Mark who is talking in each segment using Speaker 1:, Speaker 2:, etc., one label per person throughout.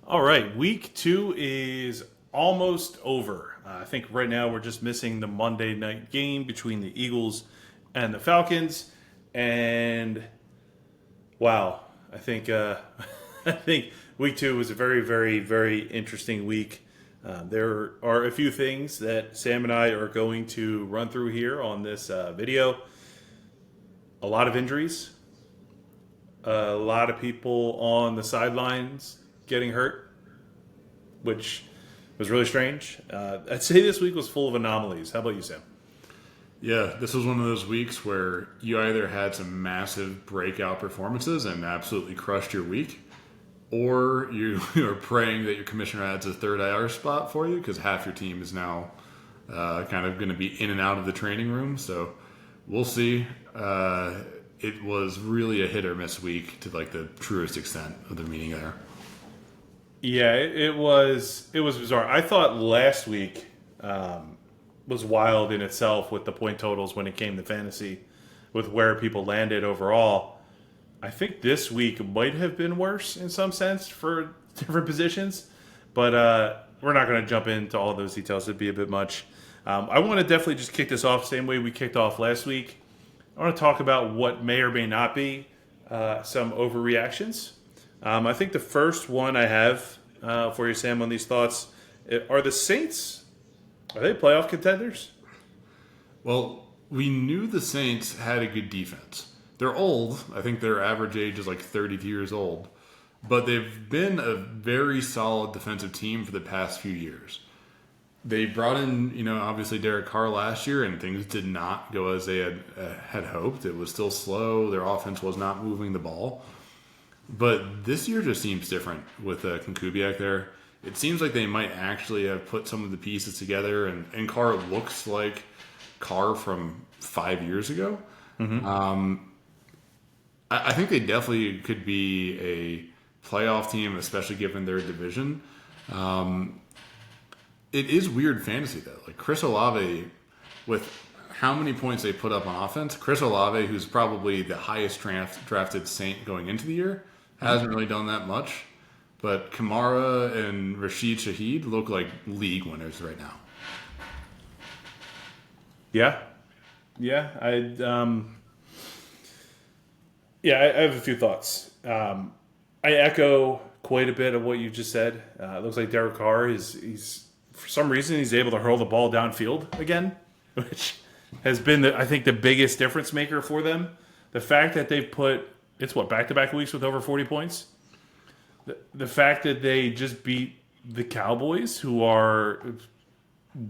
Speaker 1: All right, week 2 is almost over. I think right now we're just missing the Monday night game between the Eagles and the Falcons. And wow, I think I think week 2 was a very, very, very interesting week. There are a few things that Sam and I are going to run through here on this video. A lot of injuries, a lot of people on the sidelines getting hurt, which was really strange. I'd say this week was full of anomalies. How about you, Sam?
Speaker 2: Yeah, this was one of those weeks where you either had some massive breakout performances and absolutely crushed your week, or you are praying that your commissioner adds a third IR spot for you because half your team is now kind of going to be in and out of the training room. So we'll see. It was really a hit or miss week to like the truest extent of the meaning there.
Speaker 1: Yeah, it was bizarre. I thought last week was wild in itself with the point totals when it came to fantasy, with where people landed overall. I think this week might have been worse in some sense for different positions, but we're not going to jump into all of those details. It'd be a bit much. I want to definitely just kick this off same way we kicked off last week. I want to talk about what may or may not be some overreactions. I think the first one I have for you, Sam, on these thoughts are the Saints. Are they playoff contenders?
Speaker 2: Well, we knew the Saints had a good defense. They're old. I think their average age is like 32 years old. But they've been a very solid defensive team for the past few years. They brought in, obviously Derek Carr last year, and things did not go as they had hoped. It was still slow. Their offense was not moving the ball. But this year just seems different with Kubiak there. It seems like they might actually have put some of the pieces together, and Carr looks like Carr from 5 years ago. I think they definitely could be a playoff team, especially given their division. It is weird fantasy, though. Like Chris Olave, with how many points they put up on offense, Chris Olave, who's probably the highest drafted Saint going into the year, hasn't really done that much. But Kamara and Rashid Shaheed look like league winners right now.
Speaker 1: Yeah, yeah. I have a few thoughts. I echo quite a bit of what you just said. It looks like Derek Carr he's for some reason he's able to hurl the ball downfield again, which has been I think the biggest difference maker for them. The fact that they've put back-to-back weeks with over 40 points. The fact that they just beat the Cowboys, who are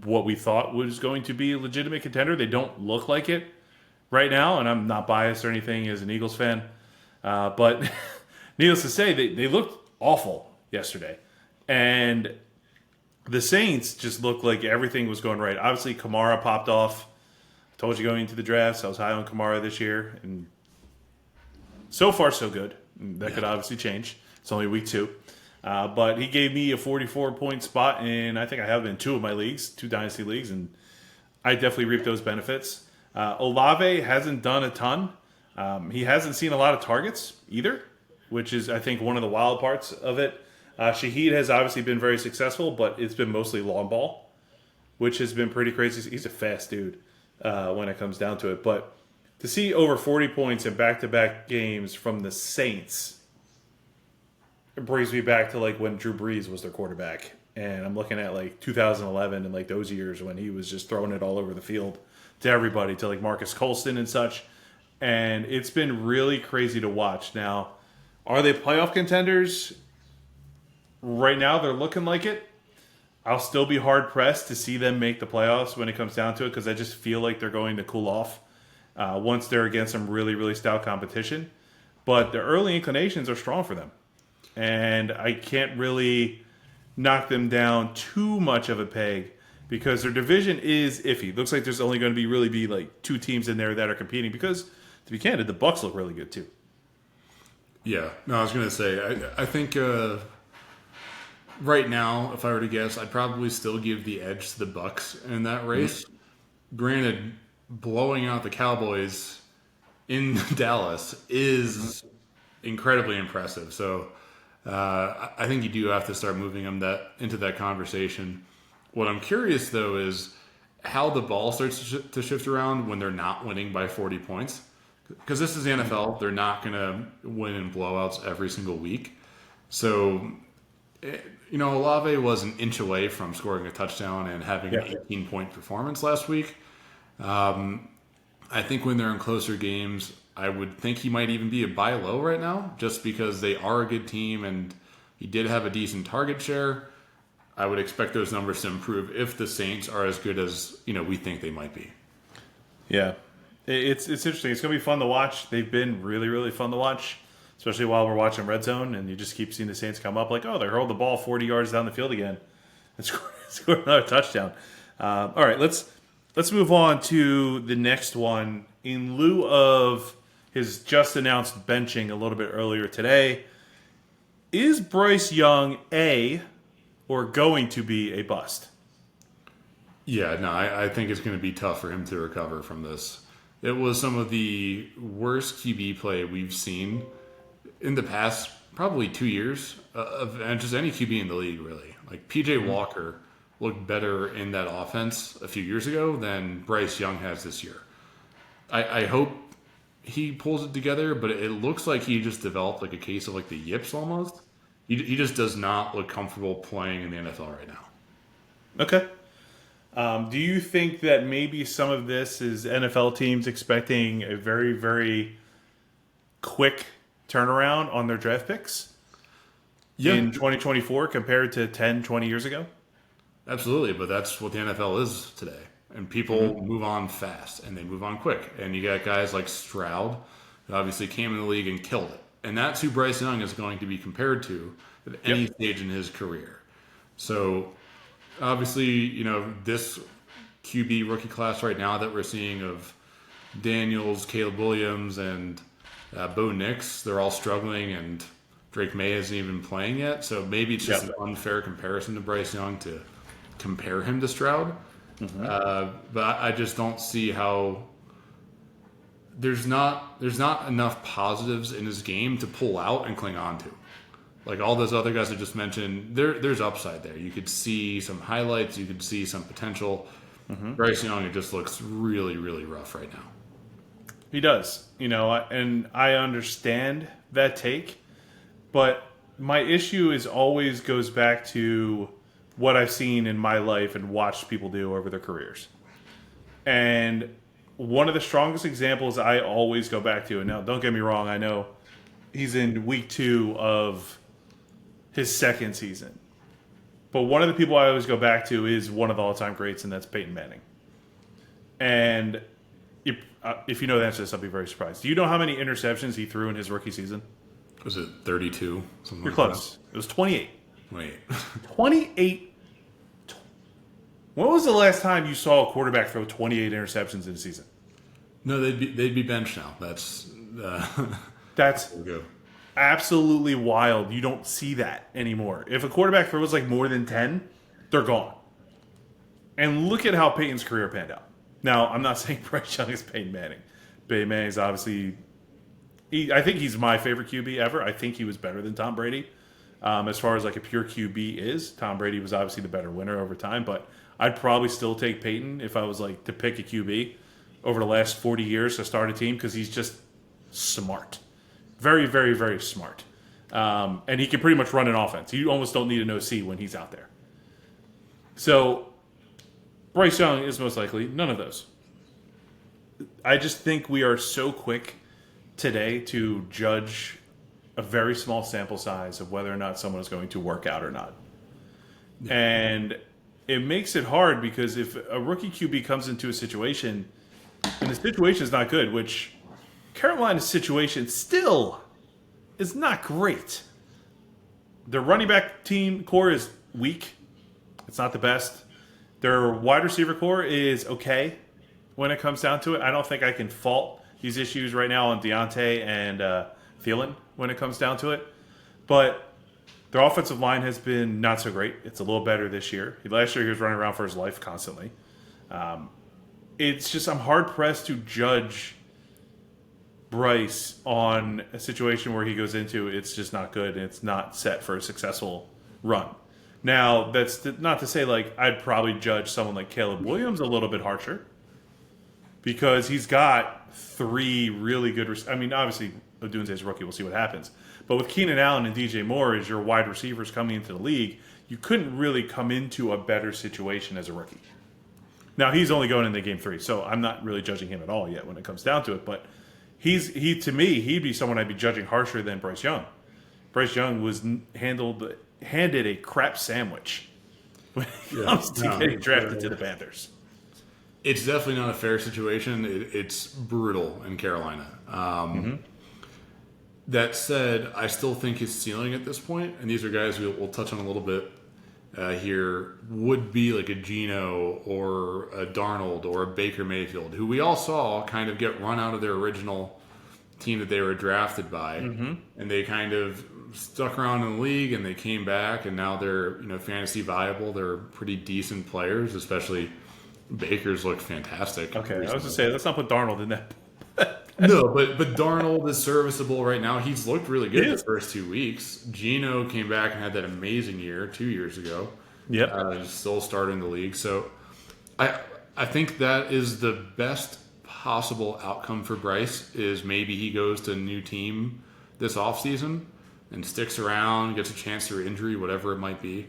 Speaker 1: what we thought was going to be a legitimate contender. They don't look like it right now, and I'm not biased or anything as an Eagles fan. But needless to say, they looked awful yesterday. And the Saints just looked like everything was going right. Obviously, Kamara popped off. I told you going into the draft, I was high on Kamara this year. And so far, so good. That could obviously change. It's only week 2. But he gave me a 44-point spot, and I think I have him in 2 of my leagues, 2 dynasty leagues, and I definitely reap those benefits. Olave hasn't done a ton. He hasn't seen a lot of targets either, which is, I think, one of the wild parts of it. Shaheed has obviously been very successful, but it's been mostly long ball, which has been pretty crazy. He's a fast dude when it comes down to it. But to see over 40 points in back-to-back games from the Saints, it brings me back to like when Drew Brees was their quarterback. And I'm looking at like 2011 and like those years when he was just throwing it all over the field to everybody, to like Marcus Colston and such. And it's been really crazy to watch. Now, are they playoff contenders? Right now, they're looking like it. I'll still be hard-pressed to see them make the playoffs when it comes down to it because I just feel like they're going to cool off once they're against some really, really stout competition. But the early inclinations are strong for them. And I can't really knock them down too much of a peg because their division is iffy. Looks like there's only going to be like 2 teams in there that are competing because, to be candid, the Bucks look really good too.
Speaker 2: Yeah. No, I was going to say, I think right now, if I were to guess, I'd probably still give the edge to the Bucks in that race. Granted, blowing out the Cowboys in Dallas is incredibly impressive. So I think you do have to start moving them into that conversation. What I'm curious, though, is how the ball starts to shift around when they're not winning by 40 points. Because this is the NFL. They're not going to win in blowouts every single week. So, Olave was an inch away from scoring a touchdown and having an 18-point performance last week. I think when they're in closer games, I would think he might even be a buy low right now, just because they are a good team and he did have a decent target share. I would expect those numbers to improve if the Saints are as good as we think they might be.
Speaker 1: Yeah, it's interesting. It's going to be fun to watch. They've been really, really fun to watch, especially while we're watching Red Zone, and you just keep seeing the Saints come up like, oh, they hurled the ball 40 yards down the field again and scored another touchdown. All right, let's move on to the next one. In lieu of his just announced benching a little bit earlier today, is Bryce Young or going to be a bust?
Speaker 2: Yeah, no, I think it's going to be tough for him to recover from this. It was some of the worst QB play we've seen in the past probably 2 years of just any QB in the league, really. Like P.J. Walker looked better in that offense a few years ago than Bryce Young has this year. I hope he pulls it together, but it looks like he just developed like a case of like the yips almost. He just does not look comfortable playing in the NFL right now.
Speaker 1: Okay. Do you think that maybe some of this is NFL teams expecting a very, very quick turnaround on their draft picks in 2024 compared to 10, 20 years ago?
Speaker 2: Absolutely, but that's what the NFL is today. And people move on fast, and they move on quick. And you got guys like Stroud, who obviously came in the league and killed it. And that's who Bryce Young is going to be compared to at any stage in his career. So, obviously, this QB rookie class right now that we're seeing of Daniels, Caleb Williams, and Bo Nix, they're all struggling, and Drake May isn't even playing yet. So maybe it's just an unfair comparison to Bryce Young to compare him to Stroud. But I just don't see how there's not enough positives in his game to pull out and cling on to. Like all those other guys I just mentioned, there's upside there. You could see some highlights, you could see some potential. Bryce Young, it just looks really, really rough right now.
Speaker 1: He does, and I understand that take, but my issue is always goes back to what I've seen in my life and watched people do over their careers. And one of the strongest examples I always go back to, and now don't get me wrong, I know he's in week 2 of his second season. But one of the people I always go back to is one of the all-time greats, and that's Peyton Manning. And if you know the answer to this, I'll be very surprised. Do you know how many interceptions he threw in his rookie season?
Speaker 2: Was it 32?
Speaker 1: You're close. It was 28.
Speaker 2: 28.
Speaker 1: 28. When was the last time you saw a quarterback throw 28 interceptions in a season?
Speaker 2: No, they'd be benched now. That's
Speaker 1: absolutely wild. You don't see that anymore. If a quarterback throws like more than 10, they're gone. And look at how Peyton's career panned out. Now, I'm not saying Bryce Young is Peyton Manning. Peyton Manning is obviously... I think he's my favorite QB ever. I think he was better than Tom Brady. As far as like a pure QB is, Tom Brady was obviously the better winner over time, but I'd probably still take Peyton if I was like to pick a QB over the last 40 years to start a team because he's just smart. Very, very, very smart. And he can pretty much run an offense. You almost don't need an OC when he's out there. So Bryce Young is most likely none of those. I just think we are so quick today to judge a very small sample size of whether or not someone is going to work out or not. Yeah. And it makes it hard because if a rookie QB comes into a situation and the situation is not good, which Carolina's situation still is not great. Their running back team core is weak. It's not the best. Their wide receiver core is okay when it comes down to it. I don't think I can fault these issues right now on Deontay and Thielen when it comes down to it. But their offensive line has been not so great. It's a little better this year. Last year he was running around for his life constantly. It's just I'm hard-pressed to judge Bryce on a situation where he goes into it's just not good and it's not set for a successful run. Now, that's not to say like I'd probably judge someone like Caleb Williams a little bit harsher because he's got 3 really good. I mean, obviously, Odunze's a rookie. We'll see what happens. But with Keenan Allen and DJ Moore as your wide receivers coming into the league, you couldn't really come into a better situation as a rookie. Now, he's only going into game 3, so I'm not really judging him at all yet when it comes down to it. But he to me, he'd be someone I'd be judging harsher than Bryce Young. Bryce Young was handed a crap sandwich when it comes to getting drafted to the Panthers.
Speaker 2: It's definitely not a fair situation. It's brutal in Carolina. That said, I still think his ceiling at this point, and these are guys we'll touch on a little bit here, would be like a Geno or a Darnold or a Baker Mayfield, who we all saw kind of get run out of their original team that they were drafted by, and they kind of stuck around in the league and they came back, and now they're fantasy viable. They're pretty decent players, especially Baker's looked fantastic.
Speaker 1: Okay, recently. I was going to say, let's not put Darnold in that.
Speaker 2: No, but Darnold is serviceable right now. He's looked really good the first 2 weeks. Geno came back and had that amazing year 2 years ago.
Speaker 1: Yep.
Speaker 2: He's still starting the league. So I think that is the best possible outcome for Bryce is maybe he goes to a new team this offseason and sticks around, gets a chance through injury, whatever it might be.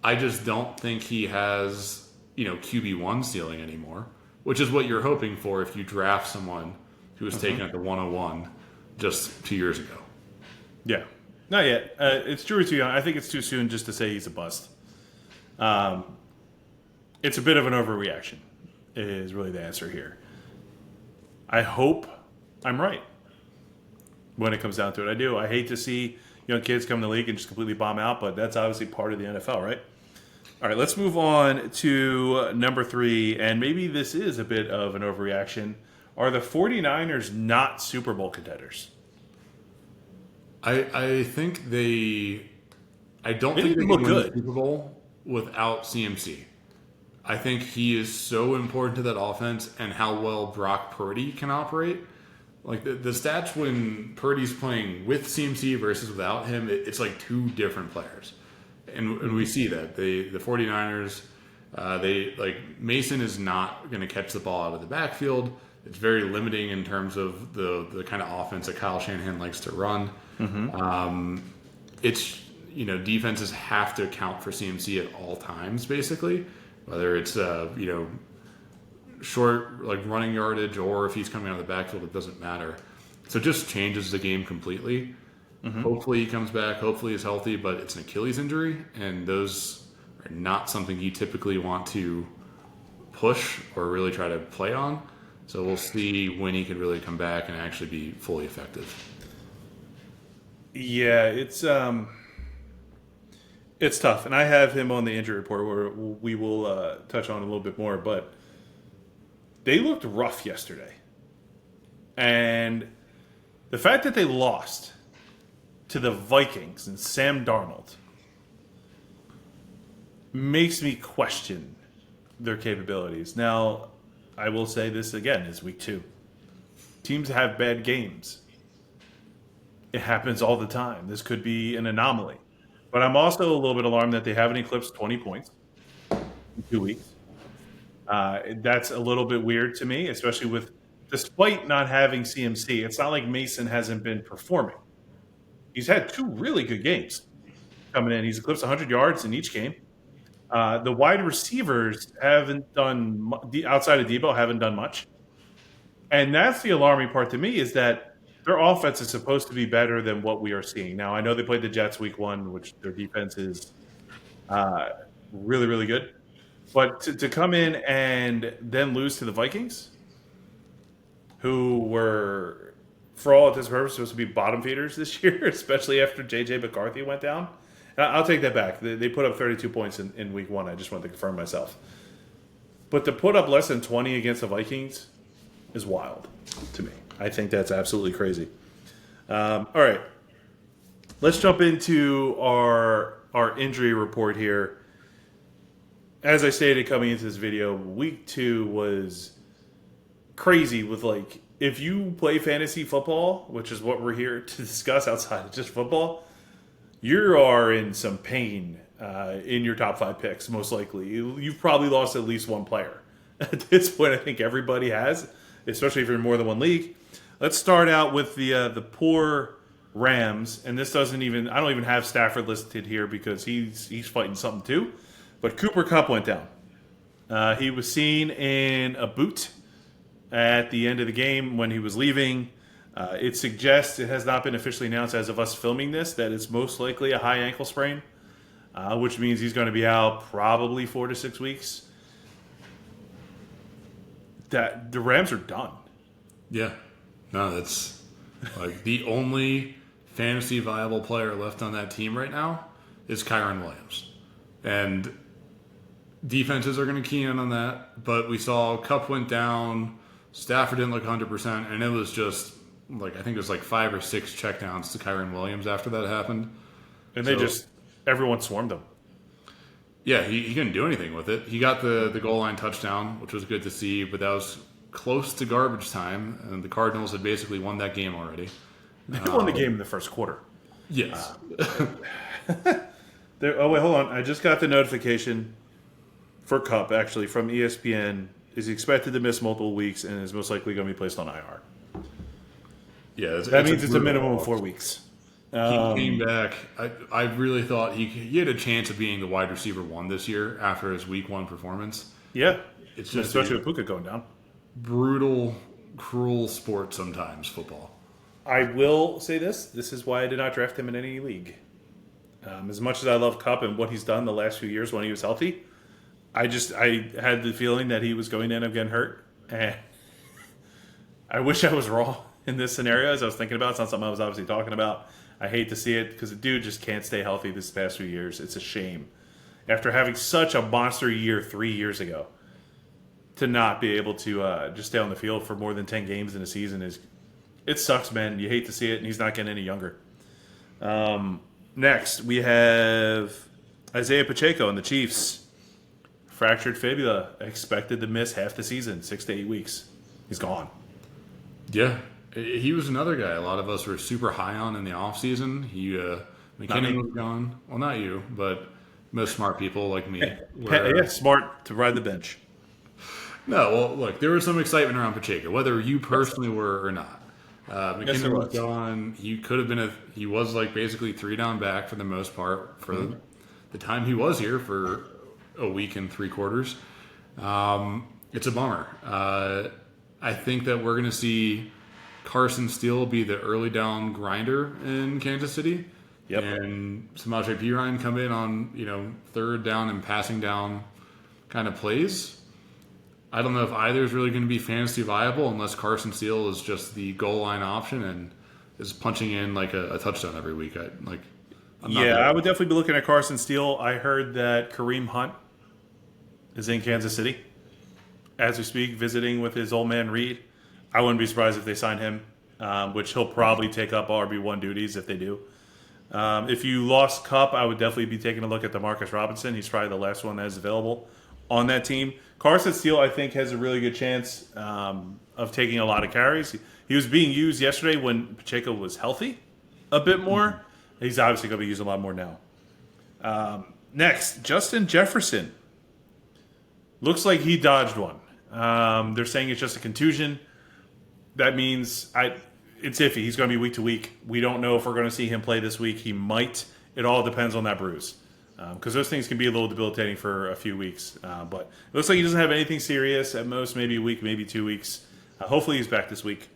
Speaker 2: I just don't think he has, QB1 ceiling anymore, which is what you're hoping for if you draft someone who was taken at the 101 just 2 years ago.
Speaker 1: Yeah. Not yet. It's Drew too young. I think it's too soon just to say he's a bust. It's a bit of an overreaction is really the answer here. I hope I'm right when it comes down to it. I do. I hate to see young kids come in the league and just completely bomb out, but that's obviously part of the NFL, right? All right, let's move on to number 3, and maybe this is a bit of an overreaction. Are the 49ers not Super Bowl contenders?
Speaker 2: I think I don't think they can win the Super Bowl without CMC. I think he is so important to that offense and how well Brock Purdy can operate. Like the stats when Purdy's playing with CMC versus without him, it's like 2 different players. And we see that. The 49ers, Mason is not going to catch the ball out of the backfield. It's very limiting in terms of the kind of offense that Kyle Shanahan likes to run. It's, defenses have to account for CMC at all times, basically, whether it's, short, like running yardage, or if he's coming out of the backfield, it doesn't matter. So it just changes the game completely. Hopefully he comes back. Hopefully he's healthy, but it's an Achilles injury, and those are not something you typically want to push or really try to play on. So we'll see when he can really come back and actually be fully effective.
Speaker 1: Yeah, it's tough, and I have him on the injury report where we will touch on a little bit more. But they looked rough yesterday, and the fact that they lost to the Vikings and Sam Darnold makes me question their capabilities. Now, I will say this again, is week 2. Teams have bad games. It happens all the time. This could be an anomaly. But I'm also a little bit alarmed that they haven't eclipsed 20 points in 2 weeks. That's a little bit weird to me, especially despite not having CMC. It's not like Mason hasn't been performing. He's had 2 really good games coming in. He's eclipsed 100 yards in each game. The wide receivers haven't done, outside of Debo, haven't done much. And that's the alarming part to me, is that their offense is supposed to be better than what we are seeing. Now, I know they played the Jets week 1, which their defense is really, really good. But to come in and then lose to the Vikings, who were, for all intents and purposes, supposed to be bottom feeders this year, especially after J.J. McCarthy went down. I'll take that back. They put up 32 points in week 1. I just wanted to confirm myself. But to put up less than 20 against the Vikings is wild to me. I think that's absolutely crazy. All right. Let's jump into our injury report here. As I stated coming into this video, week 2 was crazy with if you play fantasy football, which is what we're here to discuss outside of just football, you are in some pain in your top 5 picks, most likely. You've probably lost at least one player. At this point, I think everybody has, especially if you're in more than one league. Let's start out with the poor Rams, and this doesn't even, I don't even have Stafford listed here because he's fighting something too. But Cooper Kupp went down. He was seen in a boot at the end of the game when he was leaving. It suggests, it has not been officially announced as of us filming this, that it's most likely a high ankle sprain, which means he's going to be out probably 4 to 6 weeks. That the Rams are done.
Speaker 2: Yeah. No, that's like the only fantasy viable player left on that team right now is Kyron Williams. And defenses are going to key in on that. But we saw Kupp went down, Stafford didn't look 100%, and it was just like, I think it was like 5 or 6 checkdowns to Kyron Williams after that happened.
Speaker 1: And they everyone swarmed him.
Speaker 2: Yeah, he couldn't do anything with it. He got the goal line touchdown, which was good to see, but that was close to garbage time, and the Cardinals had basically won that game already.
Speaker 1: They won the game in the first quarter.
Speaker 2: Yes.
Speaker 1: Oh, wait, hold on. I just got the notification for Kupp, actually, from ESPN. Is expected to miss multiple weeks and is most likely going to be placed on IR.
Speaker 2: Yeah,
Speaker 1: that means it's a minimum of 4 weeks.
Speaker 2: He came back. I really thought he had a chance of being the wide receiver 1 this year after his week 1 performance.
Speaker 1: Yeah.
Speaker 2: It's just
Speaker 1: especially with Puka going down.
Speaker 2: Brutal, cruel sport sometimes, football.
Speaker 1: I will say this. This is why I did not draft him in any league. As much as I love Kupp and what he's done the last few years when he was healthy, I had the feeling that he was going to end up getting hurt. And I wish I was wrong in this scenario, as I was thinking about. It's not something I was obviously talking about. I hate to see it because the dude just can't stay healthy this past few years. It's a shame. After having such a monster year 3 years ago, to not be able to just stay on the field for more than 10 games in a season it sucks, man. You hate to see it, and he's not getting any younger. Next, we have Isaiah Pacheco and the Chiefs. Fractured fibula, expected to miss half the season, 6 to 8 weeks. He's gone.
Speaker 2: Yeah. He was another guy a lot of us were super high on in the offseason. McKinnon was gone. Well, not you, but most smart people like me.
Speaker 1: Yeah, smart to ride the bench.
Speaker 2: No, well, look, there was some excitement around Pacheco, whether you personally were or not. McKinnon was gone. He could have been he was like basically 3 down back for the most part for the time he was here for a week and 3 quarters. It's a bummer. I think that we're going to see Carson Steele be the early down grinder in Kansas City.
Speaker 1: Yep.
Speaker 2: And Samaje Perine come in on, 3rd down and passing down kind of plays. I don't know if either is really going to be fantasy viable unless Carson Steele is just the goal line option and is punching in like a touchdown every week.
Speaker 1: I would definitely be looking at Carson Steele. I heard that Kareem Hunt is in Kansas City as we speak, visiting with his old man Reed. I wouldn't be surprised if they sign him, which he'll probably take up RB1 duties if they do. If you lost Kupp, I would definitely be taking a look at DeMarcus Robinson. He's probably the last one that is available on that team. Carson Steele, I think, has a really good chance of taking a lot of carries. He was being used yesterday when Pacheco was healthy a bit more. He's obviously going to be used a lot more now. Next, Justin Jefferson. Looks like he dodged one. They're saying it's just a contusion. That means it's iffy. He's going to be week to week. We don't know if we're going to see him play this week. He might. It all depends on that bruise. Because those things can be a little debilitating for a few weeks. But it looks like he doesn't have anything serious. At most, maybe a week, maybe 2 weeks. Hopefully he's back this week.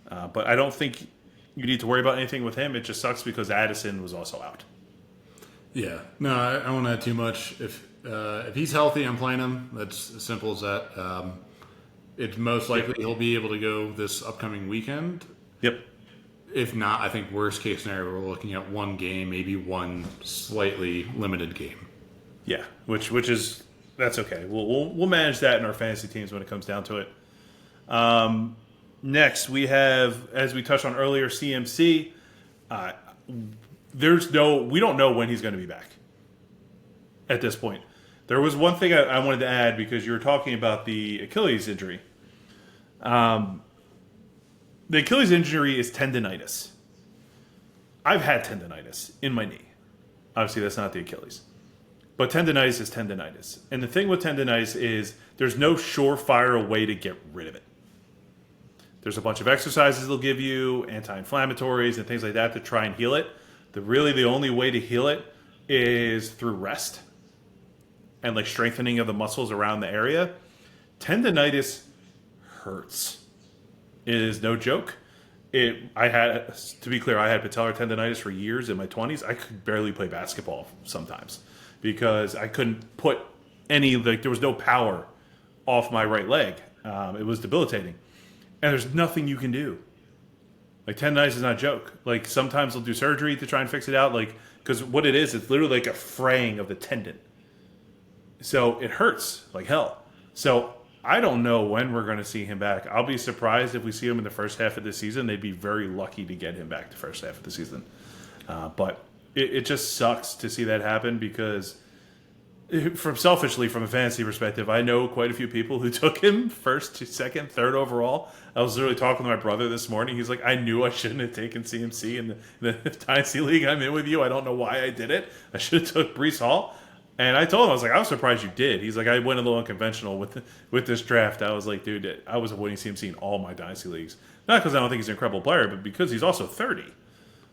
Speaker 1: But I don't think you need to worry about anything with him. It just sucks because Addison was also out.
Speaker 2: Yeah. No, I won't add too much. If he's healthy, I'm playing him. That's as simple as that. It's most likely he'll be able to go this upcoming weekend.
Speaker 1: Yep.
Speaker 2: If not, I think worst case scenario, we're looking at one game, maybe one slightly limited game.
Speaker 1: Yeah, which is that's okay. We'll manage that in our fantasy teams when it comes down to it. Next, we have, as we touched on earlier, CMC. We don't know when he's going to be back. At this point, there was one thing I wanted to add because you were talking about the Achilles injury. The Achilles injury is tendonitis. I've had tendonitis in my knee. Obviously, that's not the Achilles. But tendonitis is tendonitis. And the thing with tendonitis is there's no surefire way to get rid of it. There's a bunch of exercises they'll give you, anti-inflammatories and things like that to try and heal it. The only way to heal it is through rest and like strengthening of the muscles around the area. Tendonitis hurts. It is no joke. I had, to be clear, I had patellar tendonitis for years in my 20s. I could barely play basketball sometimes because I couldn't put there was no power off my right leg. It was debilitating. And there's nothing you can do. Like, tendonitis is not a joke. Like, sometimes they'll do surgery to try and fix it out. Like, because what it is, it's literally like a fraying of the tendon. So it hurts like hell. So I don't know when we're going to see him back. I'll be surprised if we see him in the first half of the season. They'd be very lucky to get him back the first half of the season. But it just sucks to see that happen because, selfishly, from a fantasy perspective, I know quite a few people who took him first, second, third overall. I was literally talking to my brother this morning. He's like, I knew I shouldn't have taken CMC in the Dynasty League I'm in with you. I don't know why I did it. I should have took Bryce Hall. And I told him, I was like, I was surprised you did. He's like, I went a little unconventional with this draft. I was like, dude, I was avoiding CMC in all my Dynasty Leagues. Not because I don't think he's an incredible player, but because he's also 30.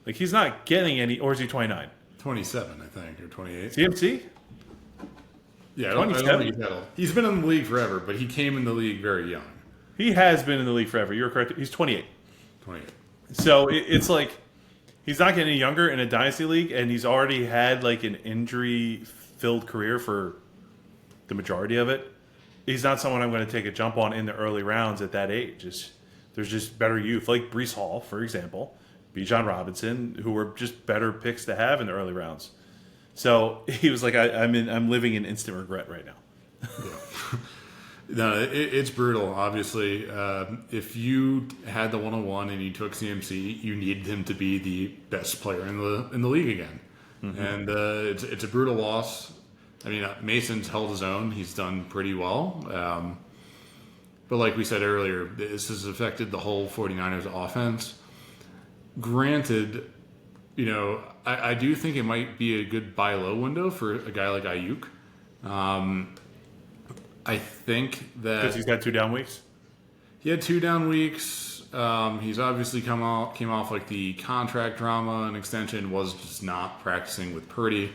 Speaker 1: Like, he's not getting any, or is he 29?
Speaker 2: 27, I think, or 28.
Speaker 1: CMC?
Speaker 2: Yeah, I don't think he's that old. He's been in the league forever, but he came in the league very young.
Speaker 1: He has been in the league forever. You're correct. He's 28.
Speaker 2: 28.
Speaker 1: So it's like he's not getting any younger in a Dynasty League, and he's already had like an injury-filled career for the majority of it. He's not someone I'm going to take a jump on in the early rounds at that age. There's just better youth, like Bryce Hall, for example, Bijan Robinson, who were just better picks to have in the early rounds. So he was like, I'm living in instant regret right now.
Speaker 2: Yeah. No, it's brutal. Obviously, if you had the 101 and you took CMC, you needed him to be the best player in the league again, and it's a brutal loss. I mean, Mason's held his own; he's done pretty well. But like we said earlier, this has affected the whole 49ers offense. Granted, I do think it might be a good buy low window for a guy like Ayuk. I think that
Speaker 1: Because he's got 2 down weeks.
Speaker 2: He had 2 down weeks. He's obviously came off like the contract drama and extension, was just not practicing with Purdy.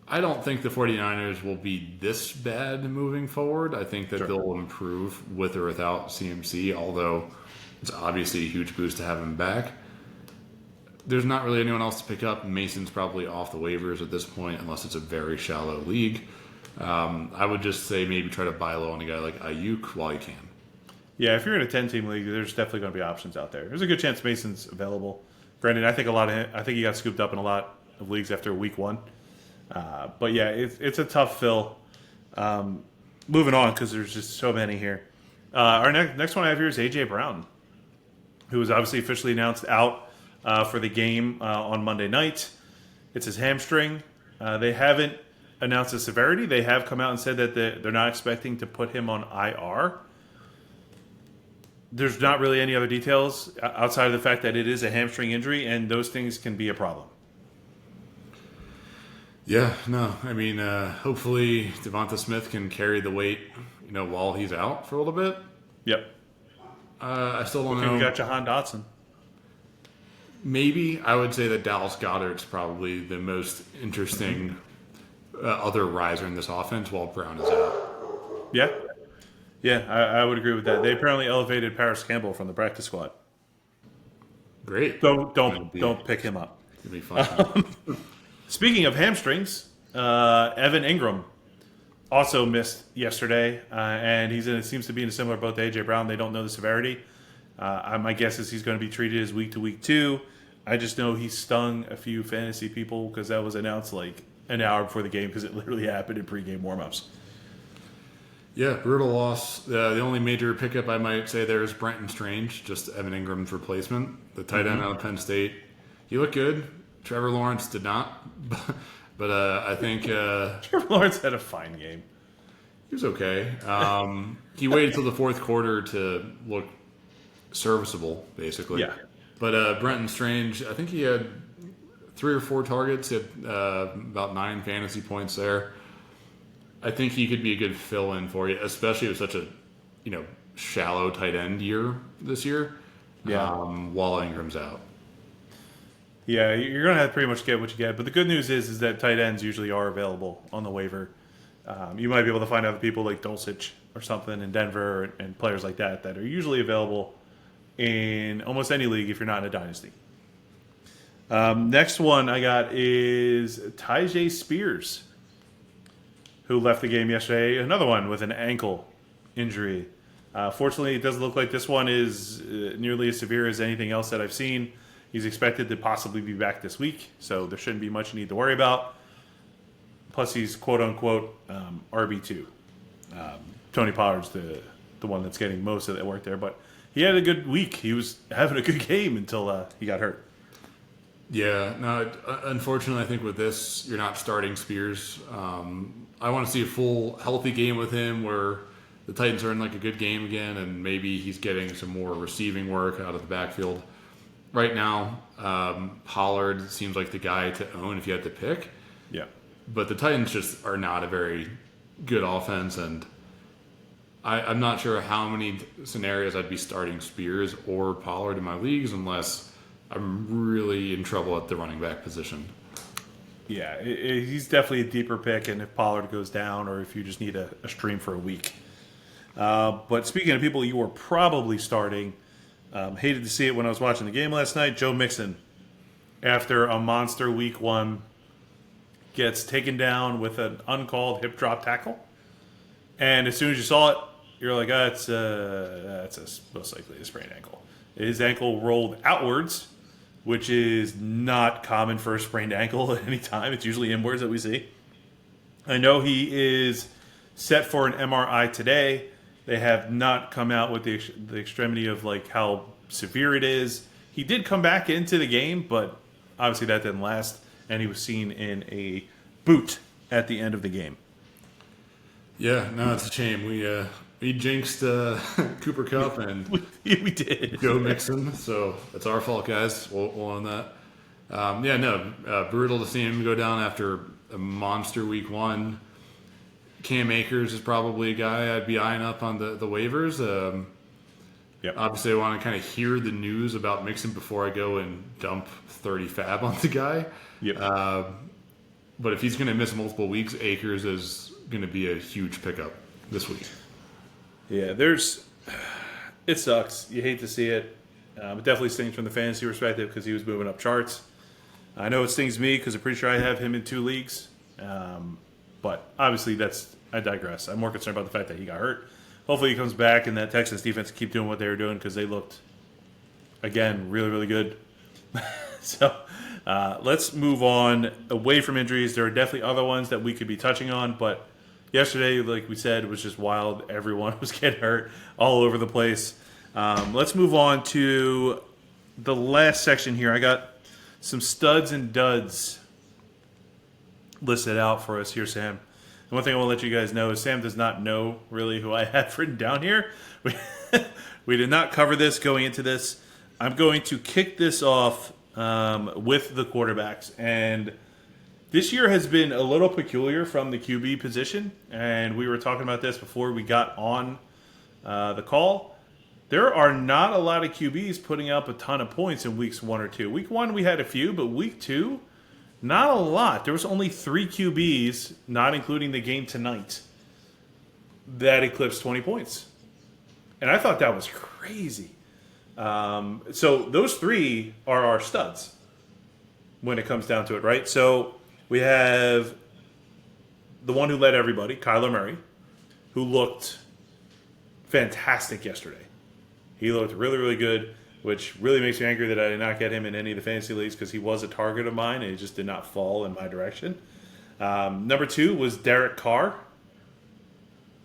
Speaker 2: I don't think the 49ers will be this bad moving forward. I think that they'll improve with or without CMC, although it's obviously a huge boost to have him back. There's not really anyone else to pick up. Mason's probably off the waivers at this point, unless it's a very shallow league. I would just say maybe try to buy low on a guy like Ayuk while you can.
Speaker 1: Yeah, if you're in a 10-team league, there's definitely going to be options out there. There's a good chance Mason's available. Granted, I think he got scooped up in a lot of leagues after week 1. But yeah, it's a tough fill. Moving on, because there's just so many here. Our next one I have here is A.J. Brown, who was obviously officially announced out for the game on Monday night. It's his hamstring. They haven't announced the severity. They have come out and said that they're not expecting to put him on IR. There's not really any other details outside of the fact that it is a hamstring injury, and those things can be a problem.
Speaker 2: Yeah, no. I mean, hopefully Devonta Smith can carry the weight, while he's out for a little bit.
Speaker 1: Yep.
Speaker 2: I still don't know.
Speaker 1: We got Jahan Dotson.
Speaker 2: Maybe I would say that Dallas Goedert's probably the most interesting other riser in this offense while Brown is out.
Speaker 1: Yeah, I would agree with that. They apparently elevated Paris Campbell from the practice squad.
Speaker 2: Great.
Speaker 1: Don't pick him up.
Speaker 2: It'll be fun.
Speaker 1: Speaking of hamstrings, Evan Ingram also missed yesterday, and seems to be in a similar boat to A.J. Brown. They don't know the severity. My guess is he's going to be treated as week to week 2. I just know he stung a few fantasy people because that was announced like an hour before the game because it literally happened in pregame warmups.
Speaker 2: Yeah, brutal loss. The only major pickup I might say there is Brenton Strange, just Evan Ingram's replacement, the tight end out of Penn State. He looked good. Trevor Lawrence did not, but I think
Speaker 1: Trevor Lawrence had a fine game.
Speaker 2: He was okay. He waited till the fourth quarter to look serviceable, basically.
Speaker 1: Yeah.
Speaker 2: But Brenton Strange, I think he had 3 or 4 targets, he had about 9 fantasy points there. I think he could be a good fill-in for you, especially with such a shallow tight end year this year.
Speaker 1: Yeah.
Speaker 2: While Ingram's out.
Speaker 1: Yeah, you're going to have to pretty much get what you get. But the good news is that tight ends usually are available on the waiver. You might be able to find other people like Dulcich or something in Denver and players like that are usually available in almost any league if you're not in a dynasty. Next one I got is Tyjae Spears, who left the game yesterday. Another one with an ankle injury. Fortunately, it doesn't look like this one is nearly as severe as anything else that I've seen. He's expected to possibly be back this week, so there shouldn't be much you need to worry about. Plus, he's quote-unquote RB2. Tony Pollard's the one that's getting most of that work there, but he had a good week. He was having a good game until he got hurt.
Speaker 2: Yeah, no, unfortunately, I think with this, you're not starting Spears. I want to see a full, healthy game with him where the Titans are in like a good game again, and maybe he's getting some more receiving work out of the backfield. Right now, Pollard seems like the guy to own if you had to pick.
Speaker 1: Yeah.
Speaker 2: But the Titans just are not a very good offense, and I'm not sure how many scenarios I'd be starting Spears or Pollard in my leagues unless I'm really in trouble at the running back position.
Speaker 1: Yeah, he's definitely a deeper pick, and if Pollard goes down or if you just need a stream for a week. But speaking of people you were probably starting, hated to see it when I was watching the game last night, Joe Mixon, after a monster week 1, gets taken down with an uncalled hip drop tackle. And as soon as you saw it, you're like, that's most likely a sprained ankle. His ankle rolled outwards, which is not common for a sprained ankle at any time. It's usually inwards that we see. I know he is set for an MRI today. They have not come out with the extremity of like how severe it is. He did come back into the game, but obviously that didn't last, and he was seen in a boot at the end of the game.
Speaker 2: Yeah, no, it's a shame. We jinxed Cooper Kupp and
Speaker 1: we did.
Speaker 2: Joe Mixon, so it's our fault, guys. We'll own that. Brutal to see him go down after a monster week 1. Cam Akers is probably a guy I'd be eyeing up on the waivers.
Speaker 1: Yep.
Speaker 2: Obviously, I want to kind of hear the news about Mixon before I go and dump 30 fab on the guy.
Speaker 1: Yep.
Speaker 2: But if he's going to miss multiple weeks, Akers is going to be a huge pickup this week.
Speaker 1: Yeah, it sucks. You hate to see it. It definitely stings from the fantasy perspective because he was moving up charts. I know it stings me because I'm pretty sure I have him in 2 leagues. But obviously, I digress. I'm more concerned about the fact that he got hurt. Hopefully, he comes back and that Texans defense keep doing what they were doing because they looked, again, really, really good. So let's move on away from injuries. There are definitely other ones that we could be touching on, but yesterday, like we said, it was just wild. Everyone was getting hurt all over the place. Let's move on to the last section here. I got some studs and duds listed out for us here, Sam. And one thing I want to let you guys know is Sam does not know really who I have written down here. We did not cover this going into this. I'm going to kick this off with the quarterbacks. And this year has been a little peculiar from the QB position. And we were talking about this before we got on the call. There are not a lot of QBs putting up a ton of points in weeks 1 or 2. Week 1, we had a few, but week 2, not a lot. There was only 3 QBs, not including the game tonight, that eclipsed 20 points. And I thought that was crazy. So those 3 are our studs when it comes down to it, right? So we have the one who led everybody, Kyler Murray, who looked fantastic yesterday. He looked really, really good, which really makes me angry that I did not get him in any of the fantasy leagues because he was a target of mine and he just did not fall in my direction. Number 2 was Derek Carr,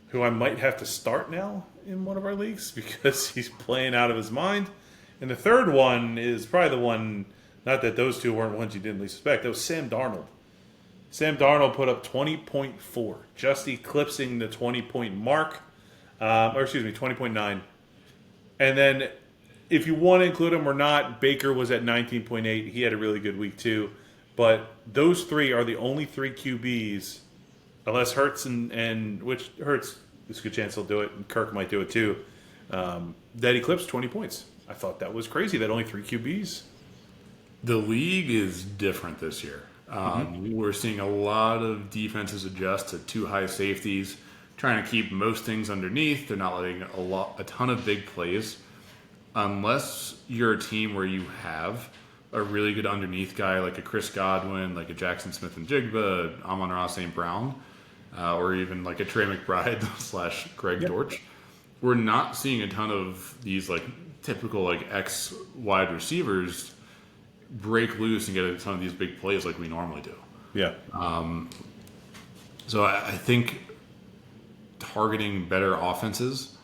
Speaker 1: who I might have to start now in one of our leagues because he's playing out of his mind. And the third one is probably the one, not that those 2 weren't ones you didn't least suspect, that was Sam Darnold. Sam Darnold put up 20.4, just eclipsing the 20-point mark, 20.9. And then if you want to include him or not, Baker was at 19.8. He had a really good week too. But those three are the only three QBs, unless Hurts and which Hurts, there's a good chance he'll do it, and Kirk might do it too, that eclipsed 20 points. I thought that was crazy that only three QBs.
Speaker 2: The league is different this year. We're seeing a lot of defenses adjust to too high safeties, trying to keep most things underneath. They're not letting a ton of big plays. Unless you're a team where you have a really good underneath guy like a Chris Godwin, like a Jackson Smith and Jigba, Amon-Ra St. Brown, or even like a Trey McBride / Greg Dortch, we're not seeing a ton of these like typical like X wide receivers break loose and get a ton of these big plays like we normally do.
Speaker 1: Yeah.
Speaker 2: So I think targeting better offenses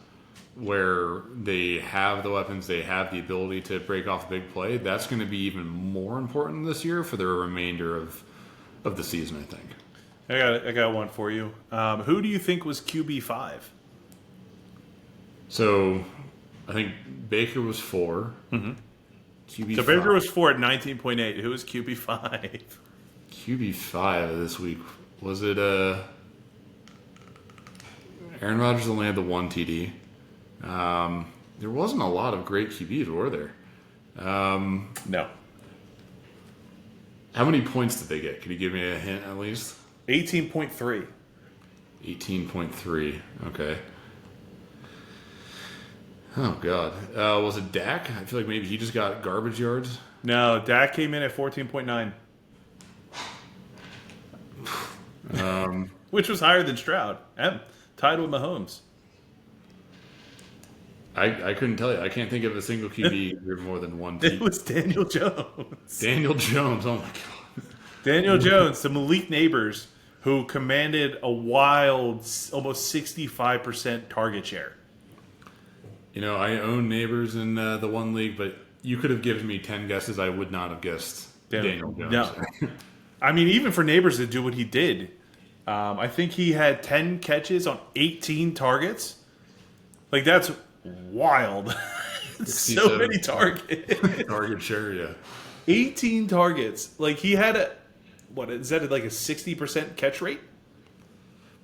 Speaker 2: where they have the weapons, they have the ability to break off a big play, that's going to be even more important this year for the remainder of the season, I think.
Speaker 1: I got one for you. Who do you think was QB5?
Speaker 2: So I think Baker was 4.
Speaker 1: Mm-hmm.
Speaker 2: QB5.
Speaker 1: So Baker was 4 at 19.8. Who was QB5?
Speaker 2: QB5 this week. Was it Aaron Rodgers only had the 1 TD. There wasn't a lot of great QBs, were there?
Speaker 1: No.
Speaker 2: How many points did they get? Could you give me a hint at least?
Speaker 1: 18.3.
Speaker 2: 18.3. Okay. Oh, God. Was it Dak? I feel like maybe he just got garbage yards.
Speaker 1: No, Dak came in at 14.9. Which was higher than Stroud. And tied with Mahomes.
Speaker 2: I couldn't tell you. I can't think of a single QB with more than 1 TD.
Speaker 1: It was Daniel Jones.
Speaker 2: Daniel Jones. Oh, my God.
Speaker 1: Daniel Jones, the Malik Neighbors, who commanded a wild almost 65% target share.
Speaker 2: You know, I own Neighbors in the one league, but you could have given me 10 guesses. I would not have guessed Daniel Jones.
Speaker 1: No. I mean, even for Neighbors to do what he did, I think he had 10 catches on 18 targets. Like, that's wild. So many targets.
Speaker 2: Target share, yeah.
Speaker 1: 18 targets. Like, he had is that like a 60% catch rate?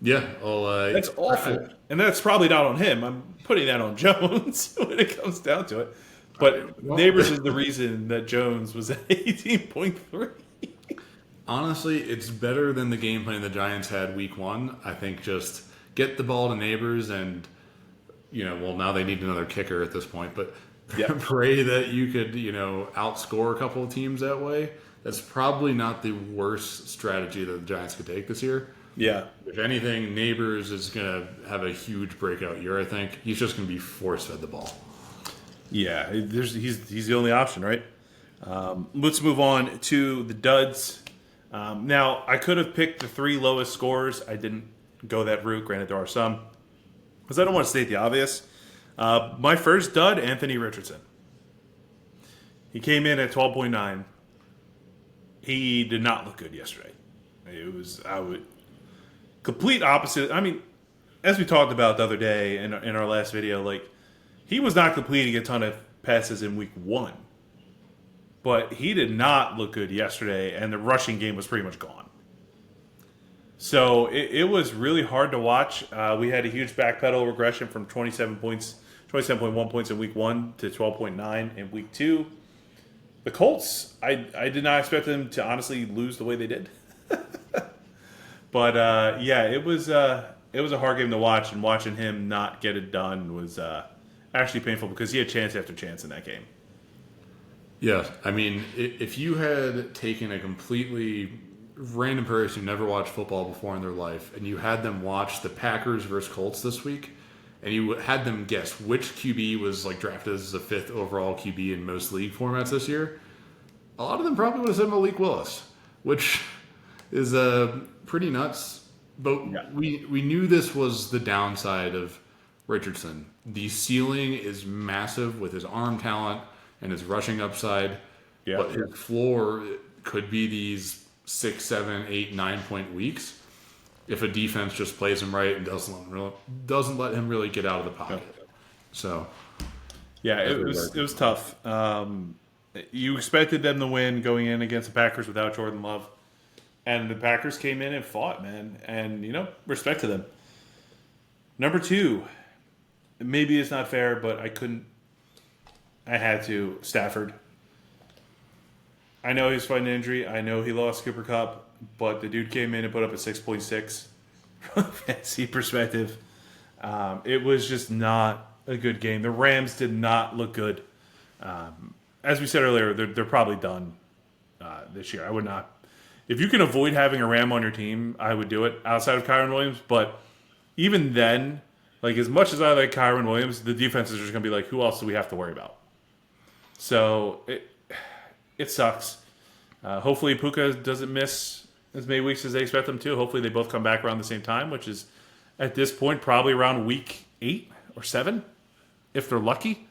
Speaker 2: Yeah. Well,
Speaker 1: that's awful. And that's probably not on him. I'm putting that on Jones when it comes down to it. But Neighbors is the reason that Jones was at 18.3.
Speaker 2: Honestly, it's better than the game plan the Giants had week 1. I think just get the ball to Neighbors and, now they need another kicker at this point, but pray that you could, outscore a couple of teams that way. That's probably not the worst strategy that the Giants could take this year.
Speaker 1: Yeah.
Speaker 2: If anything, Neighbors is going to have a huge breakout year, I think. He's just going to be force-fed the ball.
Speaker 1: Yeah, he's the only option, right? Let's move on to the duds. Now, I could have picked the 3 lowest scores. I didn't go that route. Granted, there are some. Because I don't want to state the obvious. My first dud, Anthony Richardson. He came in at 12.9. He did not look good yesterday. It was complete opposite. I mean, as we talked about the other day in our last video, like, he was not completing a ton of passes in week 1. But he did not look good yesterday, and the rushing game was pretty much gone. So it was really hard to watch. We had a huge backpedal regression from 27.1 points in week 1 to 12.9 in week 2. The Colts, I did not expect them to honestly lose the way they did. But it was a hard game to watch, and watching him not get it done was actually painful because he had chance after chance in that game.
Speaker 2: Yeah, I mean, if you had taken a completely random person who never watched football before in their life, and you had them watch the Packers versus Colts this week, and you had them guess which QB was like drafted as the 5th overall QB in most league formats this year, a lot of them probably would have said Malik Willis, which is pretty nuts. But we knew this was the downside of Richardson. The ceiling is massive with his arm talent and his rushing upside. Yeah. But his floor could be these 6, 7, 8, 9 point weeks if a defense just plays him right and doesn't let him really get out of the pocket. Yeah. So,
Speaker 1: Yeah, it was tough. You expected them to win going in against the Packers without Jordan Love, and the Packers came in and fought, man. And respect to them. Number 2, maybe it's not fair, but I couldn't. I had to. Stafford. I know he's fighting an injury. I know he lost Cooper Kupp, but the dude came in and put up a 6.6 from a fantasy perspective. It was just not a good game. The Rams did not look good. As we said earlier, they're probably done this year. I would not. If you can avoid having a Ram on your team, I would do it outside of Kyron Williams. But even then, like as much as I like Kyron Williams, the defenses are just going to be like, who else do we have to worry about? So it sucks. Hopefully Puka doesn't miss as many weeks as they expect them to. Hopefully they both come back around the same time, which is at this point probably around week 8 or 7, if they're lucky.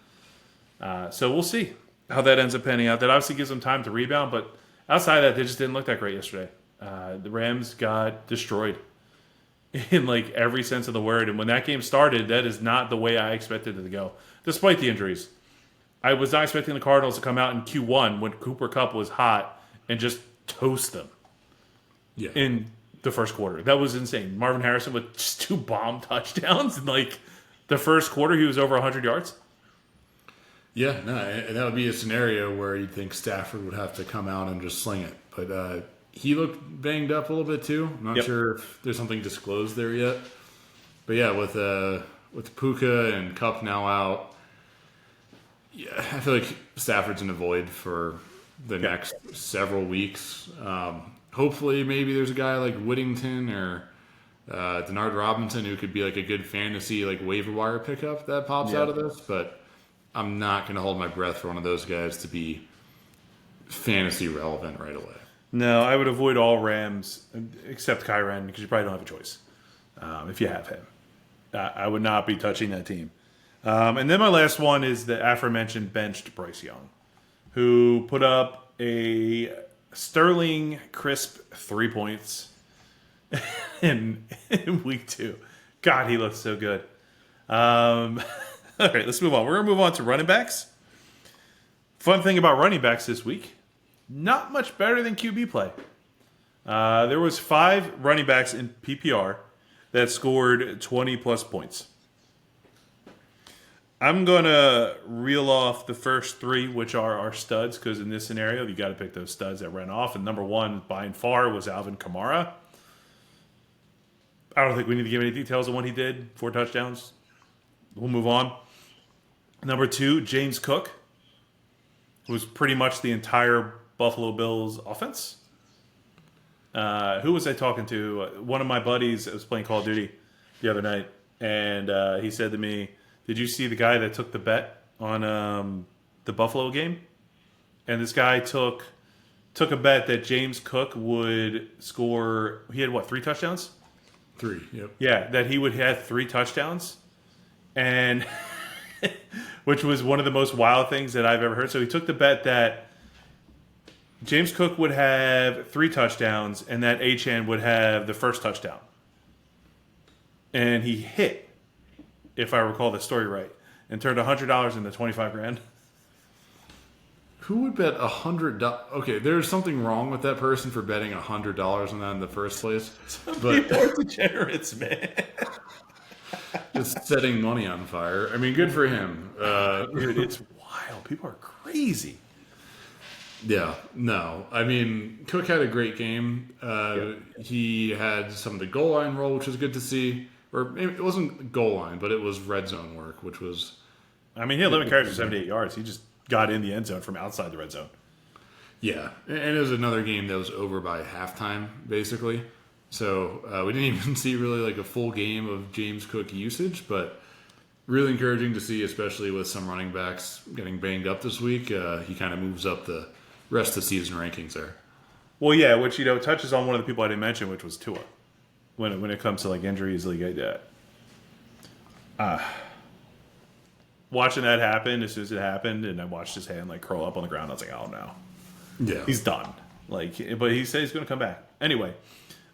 Speaker 1: So we'll see how that ends up panning out. That obviously gives them time to rebound, but outside of that, they just didn't look that great yesterday. The Rams got destroyed in like every sense of the word. And when that game started, that is not the way I expected it to go, despite the injuries. I was not expecting the Cardinals to come out in Q1 when Cooper Kupp was hot and just toast them in the first quarter. That was insane. Marvin Harrison with just 2 bomb touchdowns in like the first quarter. He was over 100 yards.
Speaker 2: Yeah, no, and that would be a scenario where you'd think Stafford would have to come out and just sling it. But he looked banged up a little bit too. I'm not sure if there's something disclosed there yet. But yeah, with Puka and Kupp now out, yeah, I feel like Stafford's in a void for the next several weeks. Hopefully, maybe there's a guy like Whittington or Denard Robinson who could be like a good fantasy like waiver wire pickup that pops out of this. But I'm not going to hold my breath for one of those guys to be fantasy relevant right away.
Speaker 1: No, I would avoid all Rams except Kyren because you probably don't have a choice if you have him. I would not be touching that team. And then my last one is the aforementioned benched Bryce Young, who put up a sterling crisp 3 points in week 2. God, he looks so good. All right, let's move on. We're going to move on to running backs. Fun thing about running backs this week, not much better than QB play. There was 5 running backs in PPR that scored 20-plus points. I'm going to reel off the first 3, which are our studs, because in this scenario, you got to pick those studs that ran off. And number 1, by far, was Alvin Kamara. I don't think we need to give any details on what he did. 4 touchdowns. We'll move on. Number 2, James Cook, was pretty much the entire Buffalo Bills offense. Who was I talking to? One of my buddies was playing Call of Duty the other night, and he said to me, did you see the guy that took the bet on the Buffalo game? And this guy took a bet that James Cook would score. He had 3 touchdowns?
Speaker 2: 3, yep.
Speaker 1: Yeah, that he would have 3 touchdowns, and which was one of the most wild things that I've ever heard. So he took the bet that James Cook would have 3 touchdowns and that Achane would have the first touchdown. And he hit, if I recall the story right, and turned $100 into $25,000.
Speaker 2: Who would bet $100? Okay, there's something wrong with that person for betting $100 on that in the first place. But
Speaker 1: people are degenerates, man.
Speaker 2: Just setting money on fire. I mean, good for him.
Speaker 1: Dude, it's wild. People are crazy.
Speaker 2: Yeah, no. I mean, Cook had a great game. He had some of the goal line roll, which was good to see. Or it wasn't goal line, but it was red zone work, which was...
Speaker 1: I mean, he had 11 carries for 78 yards. He just got in the end zone from outside the red zone.
Speaker 2: Yeah, and it was another game that was over by halftime, basically. So we didn't even see really like a full game of James Cook usage, but really encouraging to see, especially with some running backs getting banged up this week. He kind of moves up the rest of the season rankings there.
Speaker 1: Well, yeah, which touches on one of the people I didn't mention, which was Tua. When it comes to like injuries like that, watching that happen as soon as it happened, and I watched his hand like curl up on the ground, I was like, oh no,
Speaker 2: yeah,
Speaker 1: he's done. Like, but he said he's going to come back anyway.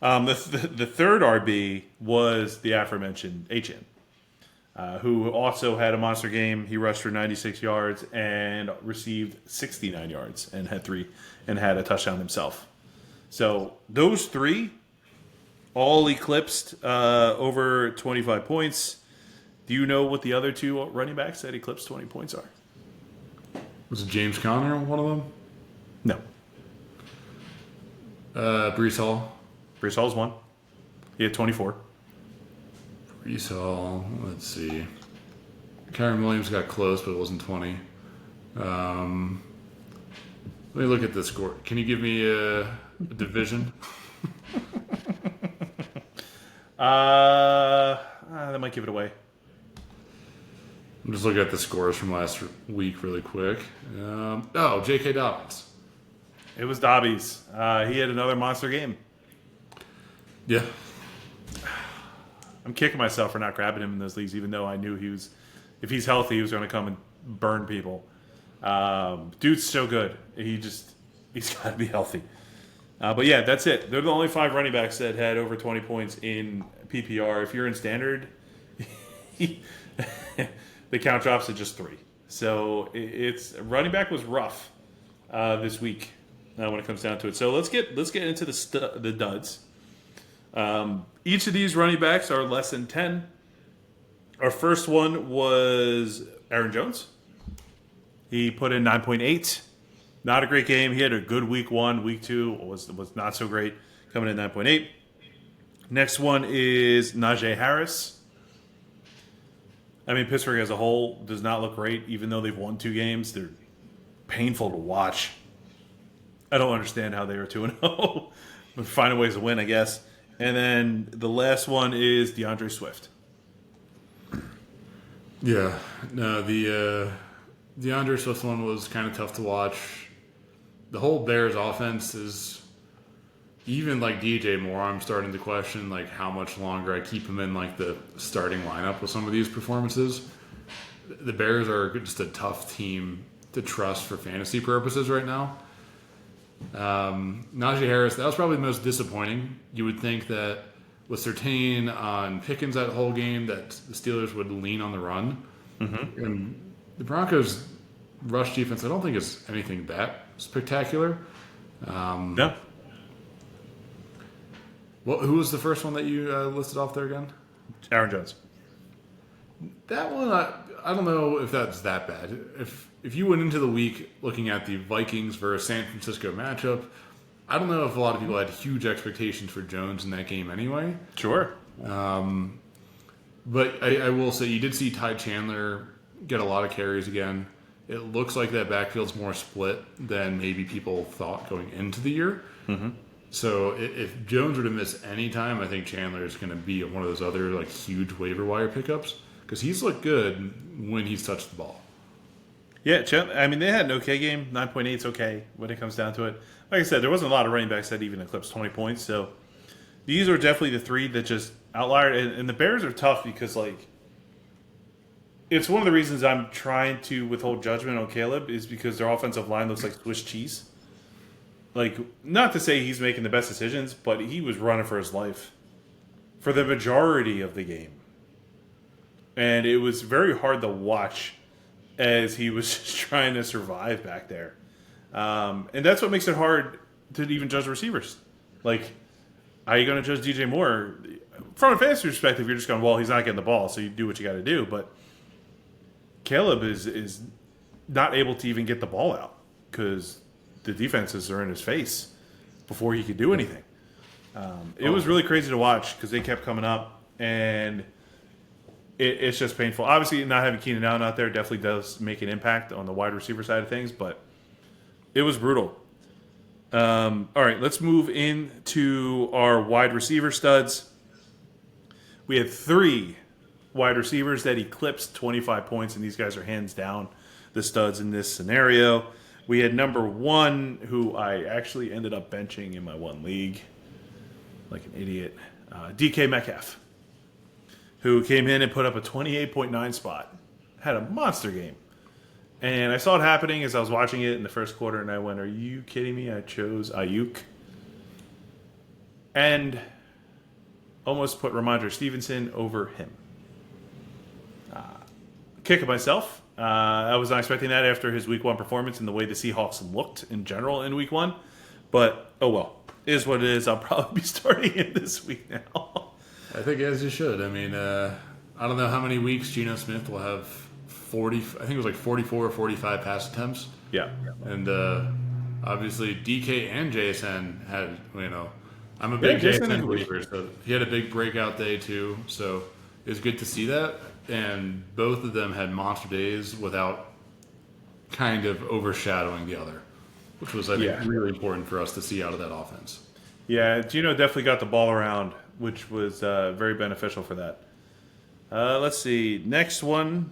Speaker 1: The third RB was the aforementioned Achane. who also had a monster game. He rushed for 96 yards and received 69 yards and had a touchdown himself. So those three all eclipsed over 25 points. Do you know what the other two running backs that eclipsed 20 points are?
Speaker 2: Was it James Conner one of them?
Speaker 1: No.
Speaker 2: Breece Hall.
Speaker 1: Breece Hall's one. He had 24.
Speaker 2: Breece Hall. Let's see. Kyron Williams got close, but it wasn't 20. Let me look at the score. Can you give me a division?
Speaker 1: That might give it away.
Speaker 2: I'm just looking at the scores from last week really quick. J.K. Dobbins.
Speaker 1: It was Dobby's. He had another monster game.
Speaker 2: Yeah.
Speaker 1: I'm kicking myself for not grabbing him in those leagues, even though I knew if he's healthy, he was going to come and burn people. Dude's so good. He's got to be healthy. But yeah, that's it. They're the only 5 running backs that had over 20 points in PPR. If you're in standard, the count drops to just 3. So it's running back was rough this week when it comes down to it. So let's get into the duds. Each of these running backs are less than 10. Our first one was Aaron Jones. He put in 9.8. Not a great game. He had a good week 1. Week 2 was not so great, coming in 9.8. Next one is Najee Harris. I mean, Pittsburgh as a whole does not look great, even though they've won 2 games. They're painful to watch. I don't understand how they are 2-0. But finding ways to win, I guess. And then the last one is DeAndre Swift.
Speaker 2: Yeah. No, the DeAndre Swift one was kind of tough to watch. The whole Bears offense is, even like DJ Moore, I'm starting to question like how much longer I keep him in like the starting lineup with some of these performances. The Bears are just a tough team to trust for fantasy purposes right now. Najee Harris, that was probably the most disappointing. You would think that with Surtain on Pickens that whole game, that the Steelers would lean on the run. Mm-hmm. And the Broncos' rush defense, I don't think is anything that spectacular.
Speaker 1: No.
Speaker 2: Well, who was the first one that you listed off there again?
Speaker 1: Aaron Jones.
Speaker 2: That one, I don't know if that's that bad. If you went into the week looking at the Vikings versus San Francisco matchup, I don't know if a lot of people had huge expectations for Jones in that game anyway.
Speaker 1: Sure.
Speaker 2: But I will say you did see Ty Chandler get a lot of carries again. It looks like that backfield's more split than maybe people thought going into the year. Mm-hmm. So if Jones were to miss any time, I think Chandler is going to be one of those other like huge waiver wire pickups because he's looked good when he's touched the ball.
Speaker 1: Yeah, I mean, they had an okay game. 9.8 is okay when it comes down to it. Like I said, there wasn't a lot of running backs that even eclipsed 20 points. So these are definitely the 3 that just outlier. And the Bears are tough because, like, it's one of the reasons I'm trying to withhold judgment on Caleb is because their offensive line looks like Swiss cheese. Like, not to say he's making the best decisions, but he was running for his life for the majority of the game. And it was very hard to watch as he was just trying to survive back there. And that's what makes it hard to even judge receivers. Like, how are you going to judge DJ Moore? From a fantasy perspective, you're just going, well, he's not getting the ball, so you do what you got to do. But Caleb is not able to even get the ball out because the defenses are in his face before he could do anything. It was really crazy to watch because they kept coming up, and it's just painful. Obviously, not having Keenan Allen out there definitely does make an impact on the wide receiver side of things, but it was brutal. All right, let's move into our wide receiver studs. We had 3 wide receivers that eclipsed 25 points, and these guys are hands down the studs in this scenario. We had number 1, who I actually ended up benching in my one league, like an idiot, DK Metcalf, who came in and put up a 28.9 spot. Had a monster game. And I saw it happening as I was watching it in the first quarter, and I went, are you kidding me? I chose Ayuk. And almost put Ramondre Stevenson over him. Kick it myself. I was not expecting that after his week 1 performance and the way the Seahawks looked in general in week 1. But, oh well. It is what it is. I'll probably be starting him this week now.
Speaker 2: I think as you should. I mean, I don't know how many weeks Geno Smith will have 40, I think it was like 44 or 45 pass attempts.
Speaker 1: Yeah.
Speaker 2: And obviously DK and JSN had, I'm a big
Speaker 1: JSN
Speaker 2: JSN believer, so he had a big breakout day too. So it was good to see that. And both of them had monster days without kind of overshadowing the other, which was, I think, really important for us to see out of that offense.
Speaker 1: Yeah, Gino definitely got the ball around, which was very beneficial for that. Let's see. Next one,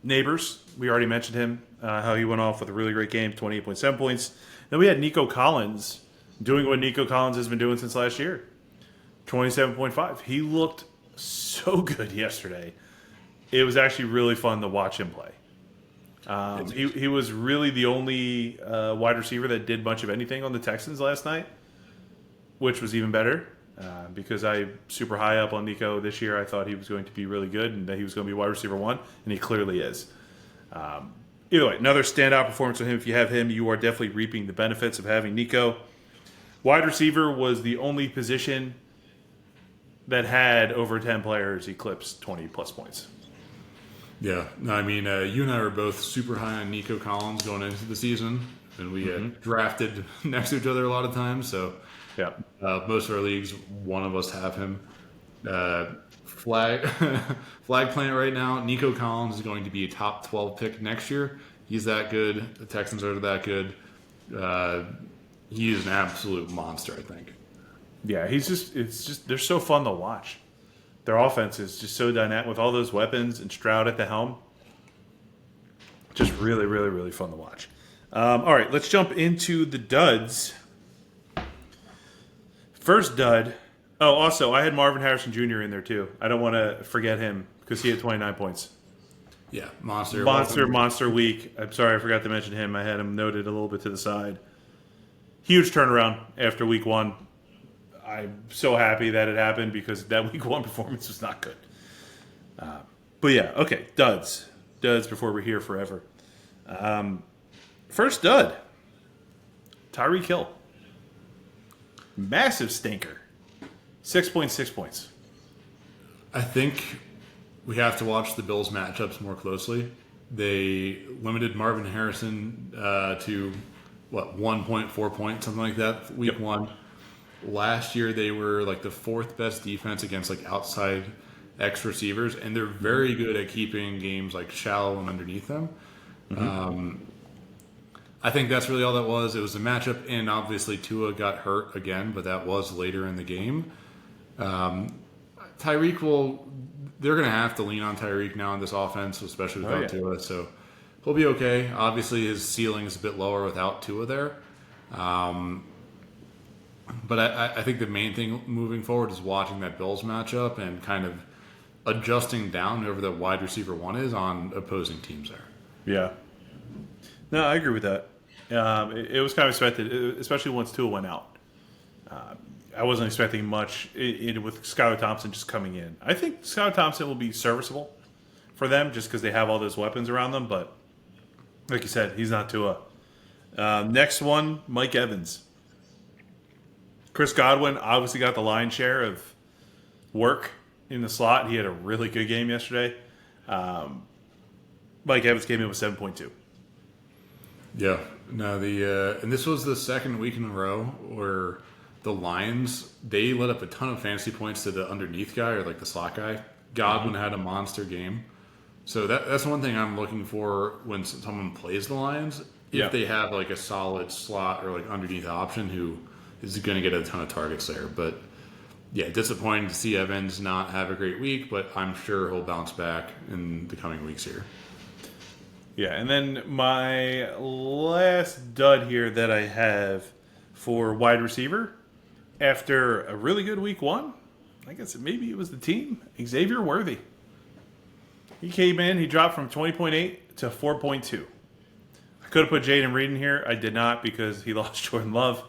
Speaker 1: Neighbors. We already mentioned him, how he went off with a really great game, 28.7 points. Then we had Nico Collins doing what Nico Collins has been doing since last year, 27.5. He looked so good yesterday. It was actually really fun to watch him play. He was really the only wide receiver that did much of anything on the Texans last night, which was even better because I'm super high up on Nico this year. I thought he was going to be really good and that he was going to be wide receiver 1, and he clearly is. Either way, another standout performance from him. If you have him, you are definitely reaping the benefits of having Nico. Wide receiver was the only position that had over 10 players eclipse 20-plus points.
Speaker 2: Yeah, no, I mean, you and I were both super high on Nico Collins going into the season, and we drafted next to each other a lot of times. So,
Speaker 1: yeah,
Speaker 2: most of our leagues, one of us have him. Flag plant right now. Nico Collins is going to be a top 12 pick next year. He's that good. The Texans are that good. He is an absolute monster, I think.
Speaker 1: Yeah, they're so fun to watch. Their offense is just so dynamic with all those weapons and Stroud at the helm. Just really, really, really fun to watch. All right, let's jump into the duds. First dud. Oh, also, I had Marvin Harrison Jr. in there too. I don't want to forget him because he had 29 points.
Speaker 2: Yeah, monster
Speaker 1: week. I'm sorry, I forgot to mention him. I had him noted a little bit to the side. Huge turnaround after week 1. I'm so happy that it happened because that week 1 performance was not good. But yeah, okay, duds. Duds before we're here forever. First dud. Tyreek Hill. Massive stinker. 6.6 points.
Speaker 2: I think we have to watch the Bills matchups more closely. They limited Marvin Harrison to, 1.4 points, something like that, week 1. Last year, they were like the 4th best defense against like outside X receivers, and they're very good at keeping games like shallow and underneath them. I think that's really all that was. It was a matchup, and obviously Tua got hurt again, but that was later in the game. Tyreek they're going to have to lean on Tyreek now in this offense, especially without Tua, so he'll be okay. Obviously, his ceiling is a bit lower without Tua there. But I think the main thing moving forward is watching that Bills matchup and kind of adjusting down whoever the wide receiver 1 is on opposing teams there.
Speaker 1: Yeah. No, I agree with that. It was kind of expected, especially once Tua went out. I wasn't expecting much with Skylar Thompson just coming in. I think Skylar Thompson will be serviceable for them just because they have all those weapons around them. But like you said, he's not Tua. Next one, Mike Evans. Chris Godwin obviously got the lion's share of work in the slot. He had a really good game yesterday. Mike Evans came in with 7.2.
Speaker 2: Yeah. No, and this was the second week in a row where the Lions, they let up a ton of fantasy points to the underneath guy or like the slot guy. Godwin had a monster game. So that's one thing I'm looking for when someone plays the Lions. If they have like a solid slot or like underneath option who is going to get a ton of targets there. But yeah, disappointing to see Evans not have a great week, but I'm sure he'll bounce back in the coming weeks here.
Speaker 1: Yeah, and then my last dud here that I have for wide receiver, after a really good week 1, I guess maybe it was the team, Xavier Worthy. He came in, he dropped from 20.8 to 4.2. I could have put Jaden Reed in here. I did not because he lost Jordan Love.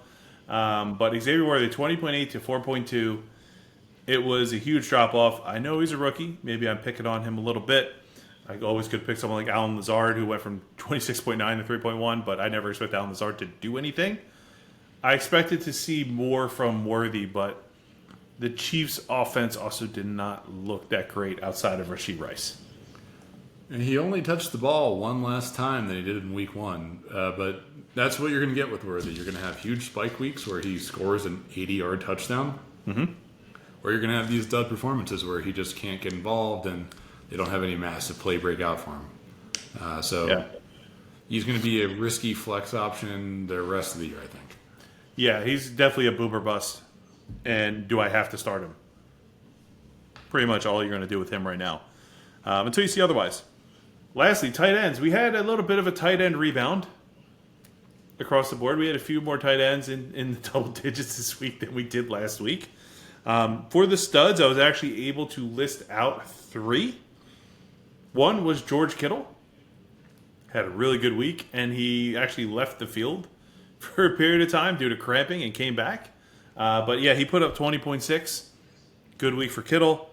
Speaker 1: But Xavier Worthy, 20.8 to 4.2. It was a huge drop off. I know he's a rookie. Maybe I'm picking on him a little bit. I always could pick someone like Alan Lazard, who went from 26.9 to 3.1, but I never expect Alan Lazard to do anything. I expected to see more from Worthy, but the Chiefs' offense also did not look that great outside of Rashee Rice.
Speaker 2: And he only touched the ball one last time than he did in week one. But that's what you're going to get with Worthy. You're going to have huge spike weeks where he scores an 80-yard touchdown.
Speaker 1: Mm-hmm.
Speaker 2: Or you're going to have these dud performances where he just can't get involved and they don't have any massive play breakout for him. He's going to be a risky flex option the rest of the year, I think.
Speaker 1: Yeah, he's definitely a boomer bust. And do I have to start him? Pretty much all you're going to do with him right now. Until you see otherwise. Lastly, tight ends. We had a little bit of a tight end rebound across the board. We had a few more tight ends in the double digits this week than we did last week. For the studs, I was actually able to list out 3. One was George Kittle. Had a really good week, and he actually left the field for a period of time due to cramping and came back. But yeah, he put up 20.6. Good week for Kittle.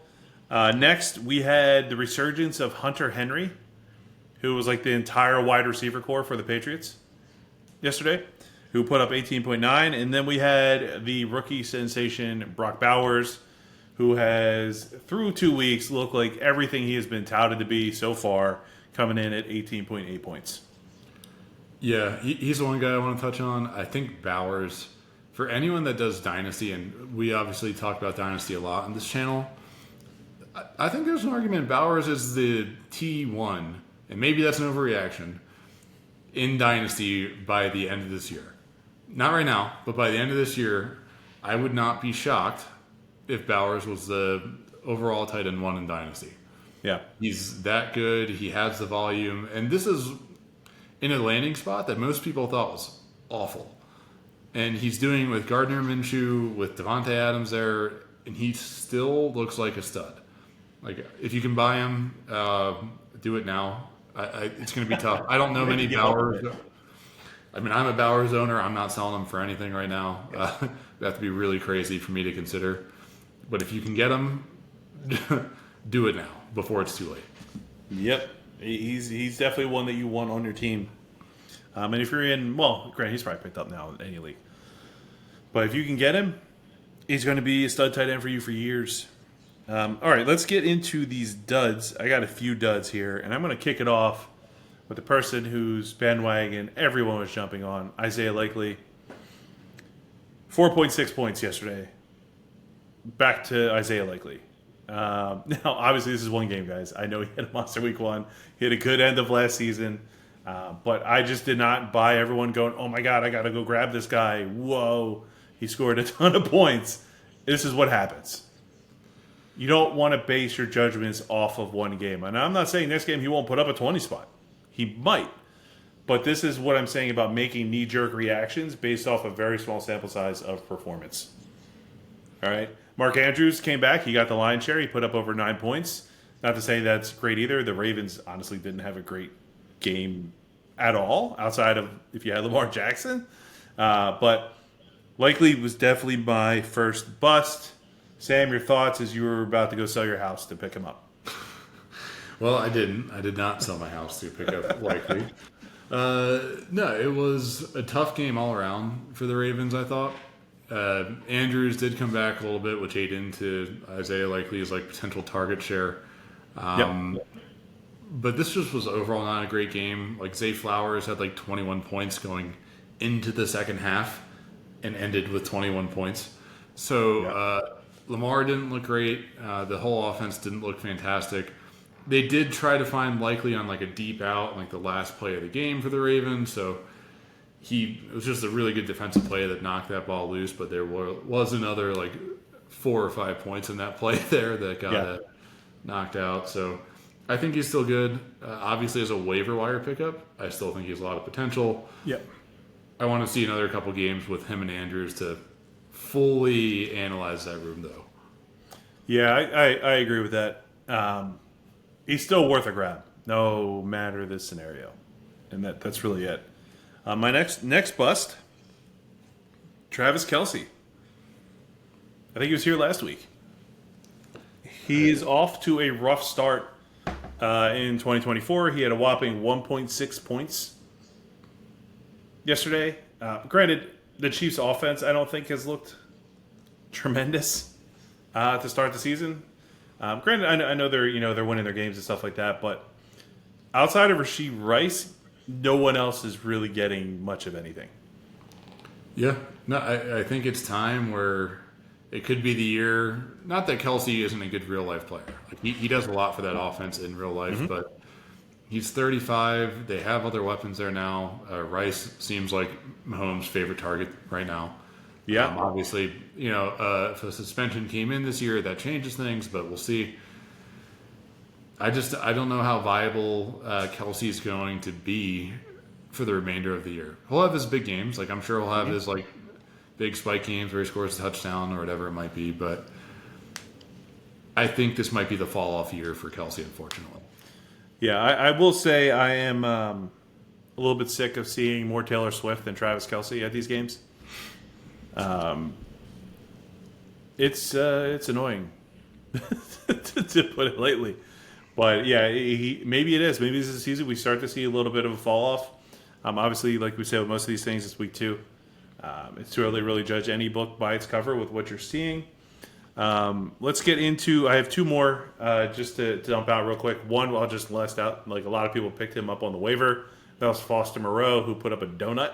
Speaker 1: Next, we had the resurgence of Hunter Henry, who was like the entire wide receiver core for the Patriots yesterday, who put up 18.9. And then we had the rookie sensation, Brock Bowers, who has, through 2 weeks, looked like everything he has been touted to be so far, coming in at 18.8 points.
Speaker 2: Yeah, he's the one guy I want to touch on. I think Bowers, for anyone that does Dynasty, and we obviously talk about Dynasty a lot on this channel, I think there's an argument Bowers is the T1, and maybe that's an overreaction, in Dynasty by the end of this year. Not right now, but by the end of this year, I would not be shocked if Bowers was the overall tight end 1 in Dynasty.
Speaker 1: Yeah.
Speaker 2: He's that good. He has the volume. And this is in a landing spot that most people thought was awful. And he's doing with Gardner Minshew, with Devontae Adams there, and he still looks like a stud. Like, if you can buy him, do it now. It's going to be tough. I don't know many Bowers. I mean, I'm a Bowers owner. I'm not selling him for anything right now. That'd have to be really crazy for me to consider. But if you can get him, do it now before it's too late.
Speaker 1: Yep. He's definitely one that you want on your team. And if you're in, well, granted, he's probably picked up now in any league. But if you can get him, he's going to be a stud tight end for you for years. All right, let's get into these duds. I got a few duds here, and I'm going to kick it off with the person whose bandwagon everyone was jumping on, Isaiah Likely. 4.6 points yesterday. Back to Isaiah Likely. Now, obviously, this is one game, guys. I know he had a monster week 1. He had a good end of last season. But I just did not buy everyone going, oh, my God, I got to go grab this guy. Whoa, he scored a ton of points. This is what happens. You don't want to base your judgments off of one game. And I'm not saying next game he won't put up a 20 spot. He might. But this is what I'm saying about making knee-jerk reactions based off a very small sample size of performance. All right? Mark Andrews came back. He got the lion's share. He put up over 9 points. Not to say that's great either. The Ravens honestly didn't have a great game at all, outside of if you had Lamar Jackson. But Likely was definitely my first bust. Sam, your thoughts as you were about to go sell your house to pick him up?
Speaker 2: Well, I didn't. I did not sell my house to pick up Likely. No, it was a tough game all around for the Ravens, I thought. Andrews did come back a little bit, which ate into Isaiah Likely's potential target share.
Speaker 1: Yep.
Speaker 2: But this just was overall not a great game. Zay Flowers had 21 points going into the second half and ended with 21 points. So Lamar didn't look great. The whole offense didn't look fantastic. They did try to find Likely on a deep out, the last play of the game for the Ravens. So it was just a really good defensive play that knocked that ball loose. But there was another 4 or 5 points in that play there that got knocked out. So I think he's still good. Obviously, as a waiver wire pickup, I still think he has a lot of potential.
Speaker 1: Yep.
Speaker 2: I want to see another couple games with him and Andrews to fully analyze that room, though.
Speaker 1: Yeah, I agree with that. He's still worth a grab, no matter the scenario. And that's really it. My next bust, Travis Kelce. I think he was here last week. He is off to a rough start in 2024. He had a whopping 1.6 points yesterday. Granted, the Chiefs' offense I don't think has looked tremendous to start the season. Granted, I know they're winning their games and stuff like that, but outside of Rashee Rice, no one else is really getting much of anything.
Speaker 2: Yeah, no, I think it's time where it could be the year. Not that Kelsey isn't a good real life player. Like he does a lot for that offense in real life, but he's 35. They have other weapons there now. Rice seems like Mahomes' favorite target right now.
Speaker 1: Yeah.
Speaker 2: Obviously, if a suspension came in this year, that changes things, but we'll see. I don't know how viable Kelsey's going to be for the remainder of the year. He'll have his big games. Like I'm sure he'll have his like big spike games where he scores a touchdown or whatever it might be. But I think this might be the fall off year for Kelsey, unfortunately. Yeah,
Speaker 1: I will say I am a little bit sick of seeing more Taylor Swift than Travis Kelsey at these games. It's annoying to put it lightly. But yeah, maybe it is. Maybe this is the season we start to see a little bit of a fall off. Obviously, like we say with most of these things, it's week 2. It's too early to really judge any book by its cover with what you're seeing. Let's get into. I have 2 more just to dump out real quick. One, I'll just list out. Like a lot of people picked him up on the waiver. That was Foster Moreau, who put up a donut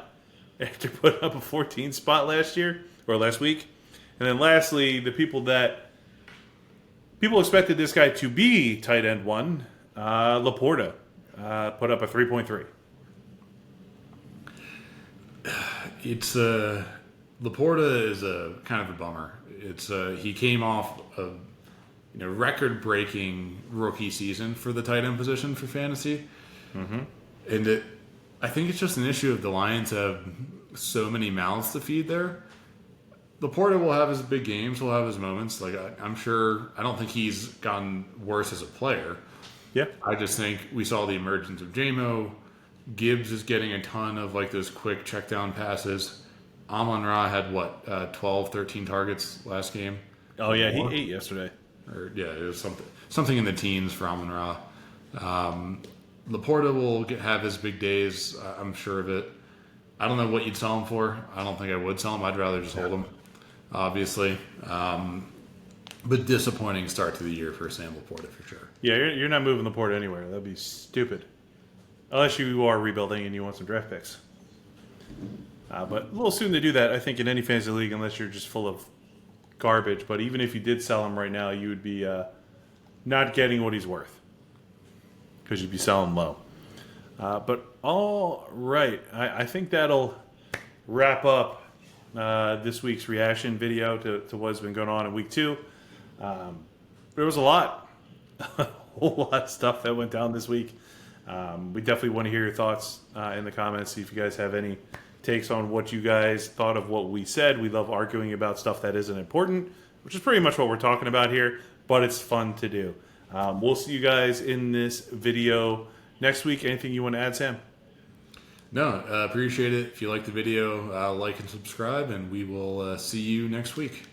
Speaker 1: after putting up a 14 spot last week. And then lastly, the people expected this guy to be tight end 1. Laporta put up a 3.3.
Speaker 2: It's Laporta is a kind of a bummer. It's he came off a record-breaking rookie season for the tight end position for fantasy, and I think it's just an issue of the Lions have so many mouths to feed there. Laporta will have his big games, will have his moments. Like I'm sure, I don't think he's gotten worse as a player.
Speaker 1: Yeah,
Speaker 2: I just think we saw the emergence of J-Mo. Gibbs is getting a ton of like those quick check down passes. Amon-Ra had 12, 13 targets last game.
Speaker 1: Oh yeah, he ate yesterday.
Speaker 2: It was something in the teens for Amon-Ra. Laporta will have his big days. I'm sure of it. I don't know what you'd sell him for. I don't think I would sell him. I'd rather just hold him, obviously. But disappointing start to the year for Sam Laporta for sure.
Speaker 1: Yeah, you're not moving Laporta anywhere. That'd be stupid. Unless you are rebuilding and you want some draft picks. But a little soon to do that, I think, in any fantasy league, unless you're just full of garbage. But even if you did sell him right now, you would be not getting what he's worth. Because you'd be selling low. But all right, I think that'll wrap up this week's reaction video to what's been going on in week 2. There was a lot. A whole lot of stuff that went down this week. We definitely want to hear your thoughts in the comments. See if you guys have any takes on what you guys thought of what we said. We love arguing about stuff that isn't important, which is pretty much what we're talking about here, but it's fun to do. We'll see you guys in this video next week. Anything you want to add, Sam?
Speaker 2: No, appreciate it. If you like the video, like and subscribe, and we will see you next week.